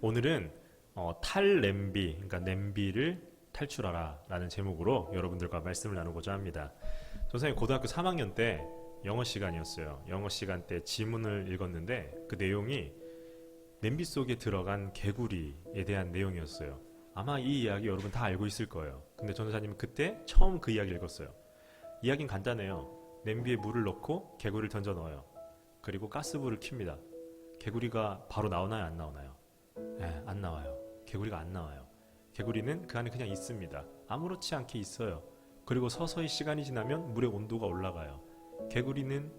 오늘은 탈냄비, 그러니까 냄비를 탈출하라 라는 제목으로 여러분들과 말씀을 나누고자 합니다. 선생님 고등학교 3학년 때 영어 시간이었어요. 영어 시간 때 지문을 읽었는데 그 내용이 냄비 속에 들어간 개구리에 대한 내용이었어요. 아마 이 이야기 여러분 다 알고 있을 거예요. 근데 전도사님은 그때 처음 그 이야기를 읽었어요. 이야기는 간단해요. 냄비에 물을 넣고 개구리를 던져 넣어요. 그리고 가스불을 켭니다. 개구리가 바로 나오나요, 안 나오나요? 네, 안 나와요. 개구리가 안 나와요. 개구리는 그 안에 그냥 있습니다. 아무렇지 않게 있어요. 그리고 서서히 시간이 지나면 물의 온도가 올라가요. 개구리는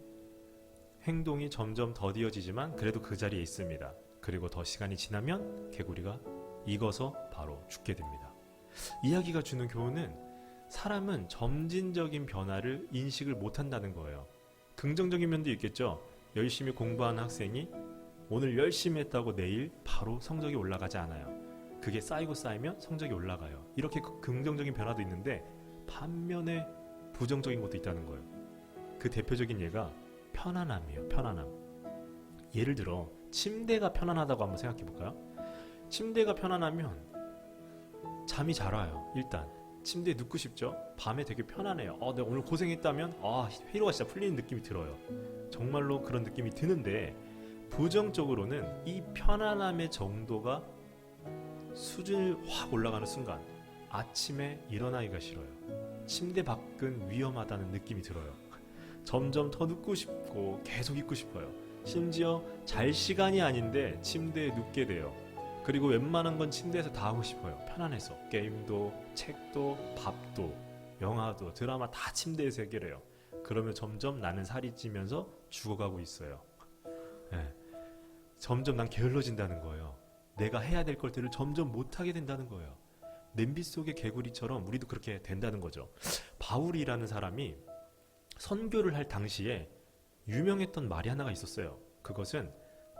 행동이 점점 더디어지지만 그래도 그 자리에 있습니다. 그리고 더 시간이 지나면 개구리가 익어서 바로 죽게 됩니다. 이야기가 주는 교훈은 사람은 점진적인 변화를 인식을 못한다는 거예요. 긍정적인 면도 있겠죠. 열심히 공부하는 학생이 오늘 열심히 했다고 내일 바로 성적이 올라가지 않아요. 그게 쌓이고 쌓이면 성적이 올라가요. 이렇게 긍정적인 변화도 있는데 반면에 부정적인 것도 있다는 거예요. 그 대표적인 예가 편안함이에요. 편안함. 예를 들어 침대가 편안하다고 한번 생각해 볼까요? 침대가 편안하면 잠이 잘 와요. 일단 침대에 눕고 싶죠? 밤에 되게 편안해요. 내가 오늘 고생했다면 회로가 진짜 풀리는 느낌이 들어요. 정말로 그런 느낌이 드는데 부정적으로는 이 편안함의 정도가 수준이 확 올라가는 순간 아침에 일어나기가 싫어요. 침대 밖은 위험하다는 느낌이 들어요. 점점 더 눕고 싶고 계속 있고 싶어요. 심지어 잘 시간이 아닌데 침대에 눕게 돼요. 그리고 웬만한 건 침대에서 다 하고 싶어요. 편안해서 게임도 책도 밥도 영화도 드라마 다 침대에서 해결해요. 그러면 점점 나는 살이 찌면서 죽어가고 있어요. 네. 점점 난 게을러진다는 거예요. 내가 해야 될 것들을 점점 못하게 된다는 거예요. 냄비 속의 개구리처럼 우리도 그렇게 된다는 거죠. 바울이라는 사람이 선교를 할 당시에 유명했던 말이 하나가 있었어요. 그것은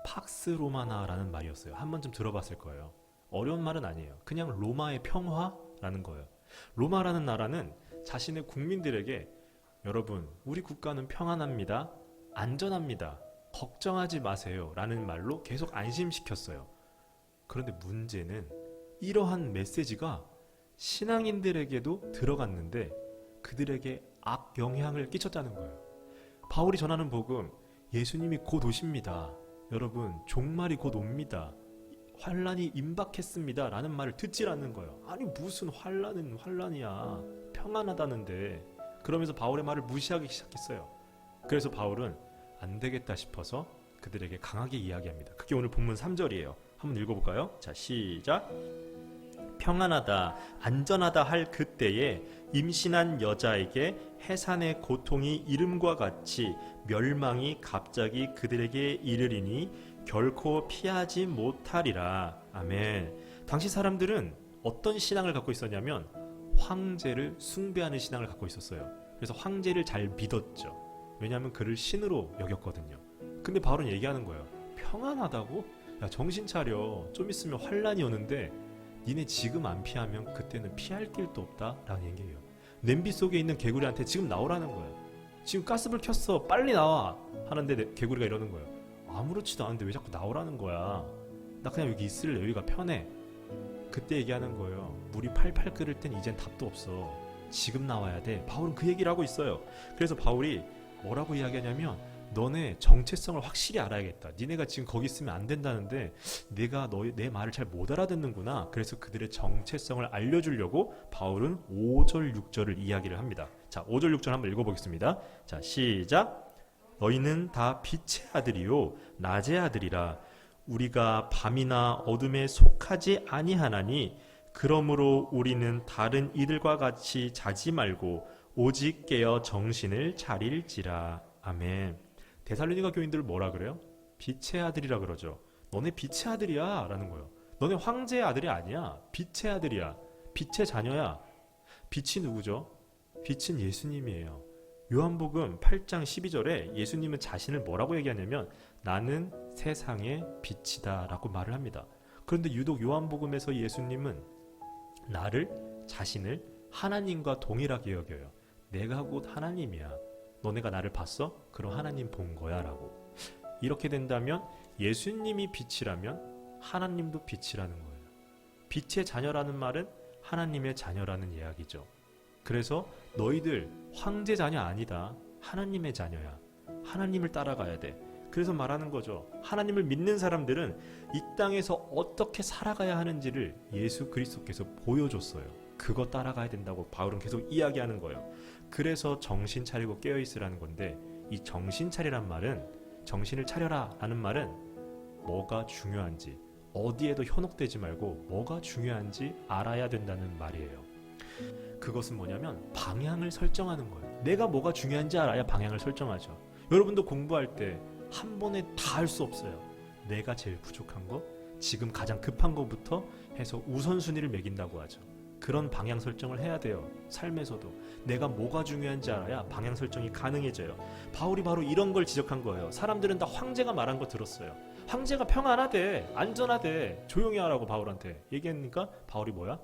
팍스 로마나라는 말이었어요. 한 번쯤 들어봤을 거예요. 어려운 말은 아니에요. 그냥 로마의 평화라는 거예요. 로마라는 나라는 자신의 국민들에게 여러분, 우리 국가는 평안합니다. 안전합니다. 걱정하지 마세요. 라는 말로 계속 안심시켰어요. 그런데 문제는 이러한 메시지가 신앙인들에게도 들어갔는데 그들에게 악영향을 끼쳤다는 거예요. 바울이 전하는 복음, 예수님이 곧 오십니다. 여러분, 종말이 곧 옵니다. 환란이 임박했습니다. 라는 말을 듣질 않는 거예요. 아니 무슨 환란은 환란이야. 평안하다는데. 그러면서 바울의 말을 무시하기 시작했어요. 그래서 바울은 안 되겠다 싶어서 그들에게 강하게 이야기합니다. 그게 오늘 본문 3절이에요. 한번 읽어볼까요? 자, 시작. 평안하다, 안전하다 할 그때에 임신한 여자에게 해산의 고통이 이름과 같이 멸망이 갑자기 그들에게 이르리니 결코 피하지 못하리라. 아멘. 당시 사람들은 어떤 신앙을 갖고 있었냐면 황제를 숭배하는 신앙을 갖고 있었어요. 그래서 황제를 잘 믿었죠. 왜냐하면 그를 신으로 여겼거든요. 근데 바울은 얘기하는 거예요. 평안하다고? 야, 정신 차려. 좀 있으면 환란이 오는데 니네 지금 안 피하면 그때는 피할 길도 없다 라는 얘기예요. 냄비 속에 있는 개구리한테 지금 나오라는 거예요. 지금 가스불 켰어, 빨리 나와 하는데 개구리가 이러는 거예요. 아무렇지도 않은데 왜 자꾸 나오라는 거야. 나 그냥 여기 있을래. 여기가 편해. 그때 얘기하는 거예요. 물이 팔팔 끓을 땐 이젠 답도 없어. 지금 나와야 돼. 바울은 그 얘기를 하고 있어요. 그래서 바울이 뭐라고 이야기하냐면 너네 정체성을 확실히 알아야겠다. 니네가 지금 거기 있으면 안 된다는데 내가 내 말을 잘 못 알아듣는구나. 그래서 그들의 정체성을 알려주려고 바울은 5절 6절을 이야기를 합니다. 자, 5절 6절 한번 읽어보겠습니다. 자, 시작. 너희는 다 빛의 아들이요 낮의 아들이라. 우리가 밤이나 어둠에 속하지 아니하나니 그러므로 우리는 다른 이들과 같이 자지 말고 오직 깨어 정신을 차릴지라. 아멘. 데살로니가 교인들을 뭐라 그래요? 빛의 아들이라 그러죠. 너네 빛의 아들이야 라는 거예요. 너네 황제의 아들이 아니야. 빛의 아들이야. 빛의 자녀야. 빛이 누구죠? 빛은 예수님이에요. 요한복음 8장 12절에 예수님은 자신을 뭐라고 얘기하냐면 나는 세상의 빛이다 라고 말을 합니다. 그런데 유독 요한복음에서 예수님은 자신을 하나님과 동일하게 여겨요. 내가 곧 하나님이야. 너네가 나를 봤어? 그럼 하나님 본 거야 라고. 이렇게 된다면 예수님이 빛이라면 하나님도 빛이라는 거예요. 빛의 자녀라는 말은 하나님의 자녀라는 이야기죠. 그래서 너희들 황제 자녀 아니다. 하나님의 자녀야. 하나님을 따라가야 돼. 그래서 말하는 거죠. 하나님을 믿는 사람들은 이 땅에서 어떻게 살아가야 하는지를 예수 그리스도께서 보여줬어요. 그거 따라가야 된다고 바울은 계속 이야기하는 거예요. 그래서 정신 차리고 깨어있으라는 건데, 이 정신 차리란 말은, 정신을 차려라 라는 말은 뭐가 중요한지, 어디에도 현혹되지 말고 뭐가 중요한지 알아야 된다는 말이에요. 그것은 뭐냐면 방향을 설정하는 거예요. 내가 뭐가 중요한지 알아야 방향을 설정하죠. 여러분도 공부할 때 한 번에 다 할 수 없어요. 내가 제일 부족한 거, 지금 가장 급한 거부터 해서 우선순위를 매긴다고 하죠. 그런 방향 설정을 해야 돼요. 삶에서도 내가 뭐가 중요한지 알아야 방향 설정이 가능해져요. 바울이 바로 이런 걸 지적한 거예요. 사람들은 다 황제가 말한 거 들었어요. 황제가 평안하대, 안전하대, 조용히 하라고 바울한테 얘기했으니까 바울이 뭐야?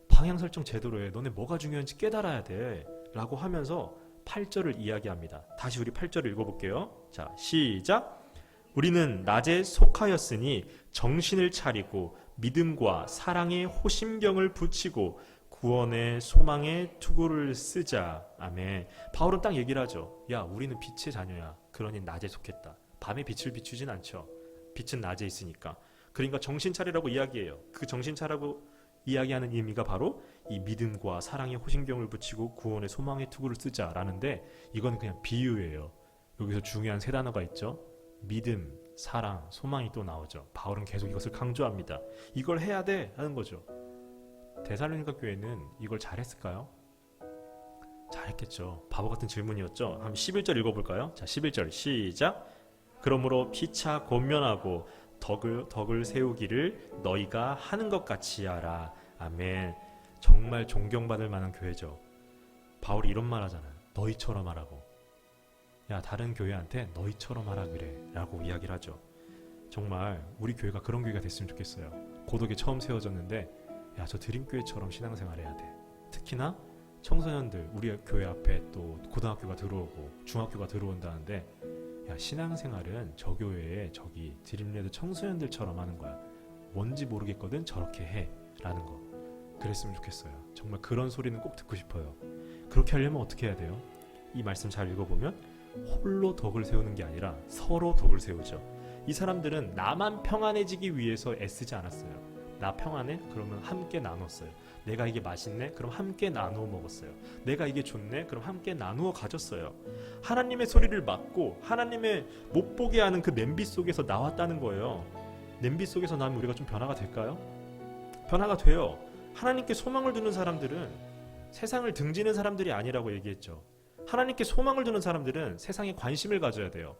방향 설정 제대로 해. 너네 뭐가 중요한지 깨달아야 돼 라고 하면서 8절을 이야기합니다. 다시 우리 8절을 읽어볼게요. 자, 시작. 우리는 낮에 속하였으니 정신을 차리고 믿음과 사랑의 호심경을 붙이고 구원의 소망의 투구를 쓰자. 아멘. 바울은 딱 얘기를 하죠. 야, 우리는 빛의 자녀야. 그러니 낮에 속했다. 밤에 빛을 비추진 않죠. 빛은 낮에 있으니까. 그러니까 정신 차리라고 이야기해요. 그 정신 차리라고 이야기하는 의미가 바로 이 믿음과 사랑의 호심경을 붙이고 구원의 소망의 투구를 쓰자라는데, 이건 그냥 비유예요. 여기서 중요한 세 단어가 있죠. 믿음, 사랑, 소망이 또 나오죠. 바울은 계속 이것을 강조합니다. 이걸 해야 돼 하는 거죠. 데살로니가 교회는 이걸 잘했을까요? 잘했겠죠. 바보 같은 질문이었죠. 한번 11절 읽어볼까요? 자, 11절 시작. 그러므로 피차 권면하고 덕을 세우기를 너희가 하는 것 같이 하라. 아멘. 정말 존경받을 만한 교회죠. 바울이 이런 말 하잖아요. 너희처럼 하라고. 야, 다른 교회한테 너희처럼 하라 그래 라고 이야기를 하죠. 정말 우리 교회가 그런 교회가 됐으면 좋겠어요. 고독에 처음 세워졌는데, 야, 저 드림교회처럼 신앙생활 해야 돼. 특히나 청소년들, 우리 교회 앞에 또 고등학교가 들어오고 중학교가 들어온다는데, 야, 신앙생활은 저 교회에 저기 드림레드 청소년들처럼 하는 거야. 뭔지 모르겠거든 저렇게 해 라는 거. 그랬으면 좋겠어요. 정말 그런 소리는 꼭 듣고 싶어요. 그렇게 하려면 어떻게 해야 돼요? 이 말씀 잘 읽어보면 홀로 덕을 세우는 게 아니라 서로 덕을 세우죠. 이 사람들은 나만 평안해지기 위해서 애쓰지 않았어요. 나 평안해? 그러면 함께 나눴어요. 내가 이게 맛있네? 그럼 함께 나누어 먹었어요. 내가 이게 좋네? 그럼 함께 나누어 가졌어요. 하나님의 소리를 맡고 하나님의 못 보게 하는 그 냄비 속에서 나왔다는 거예요. 냄비 속에서 나면 우리가 좀 변화가 될까요? 변화가 돼요. 하나님께 소망을 두는 사람들은 세상을 등지는 사람들이 아니라고 얘기했죠. 하나님께 소망을 두는 사람들은 세상에 관심을 가져야 돼요.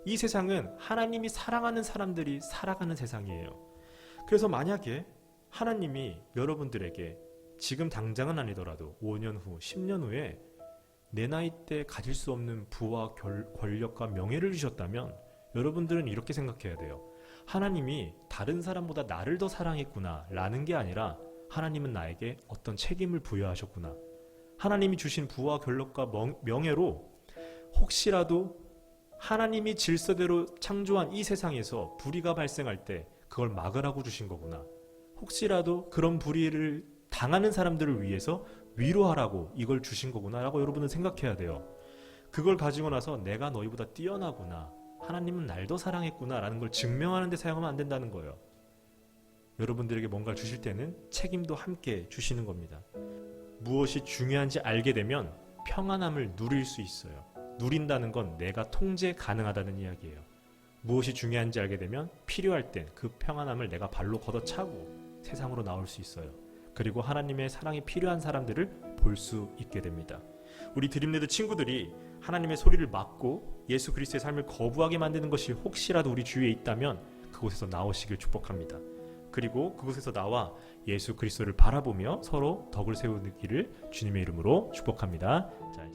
이 세상은 하나님이 사랑하는 사람들이 살아가는 세상이에요. 그래서 만약에 하나님이 여러분들에게 지금 당장은 아니더라도 5년 후, 10년 후에 내 나이 때 가질 수 없는 부와 권력과 명예를 주셨다면 여러분들은 이렇게 생각해야 돼요. 하나님이 다른 사람보다 나를 더 사랑했구나 라는 게 아니라 하나님은 나에게 어떤 책임을 부여하셨구나. 하나님이 주신 부와 권력과 명예로 혹시라도 하나님이 질서대로 창조한 이 세상에서 불의가 발생할 때 그걸 막으라고 주신 거구나. 혹시라도 그런 불의를 당하는 사람들을 위해서 위로하라고 이걸 주신 거구나 라고 여러분은 생각해야 돼요. 그걸 가지고 나서 내가 너희보다 뛰어나구나, 하나님은 날 더 사랑했구나 라는 걸 증명하는 데 사용하면 안 된다는 거예요. 여러분들에게 뭔가를 주실 때는 책임도 함께 주시는 겁니다. 무엇이 중요한지 알게 되면 평안함을 누릴 수 있어요. 누린다는 건 내가 통제 가능하다는 이야기예요. 무엇이 중요한지 알게 되면 필요할 땐 그 평안함을 내가 발로 걷어차고 세상으로 나올 수 있어요. 그리고 하나님의 사랑이 필요한 사람들을 볼 수 있게 됩니다. 우리 드림레드 친구들이 하나님의 소리를 막고 예수 그리스도의 삶을 거부하게 만드는 것이 혹시라도 우리 주위에 있다면 그곳에서 나오시길 축복합니다. 그리고 그곳에서 나와 예수 그리스도를 바라보며 서로 덕을 세우기를 주님의 이름으로 축복합니다. 자,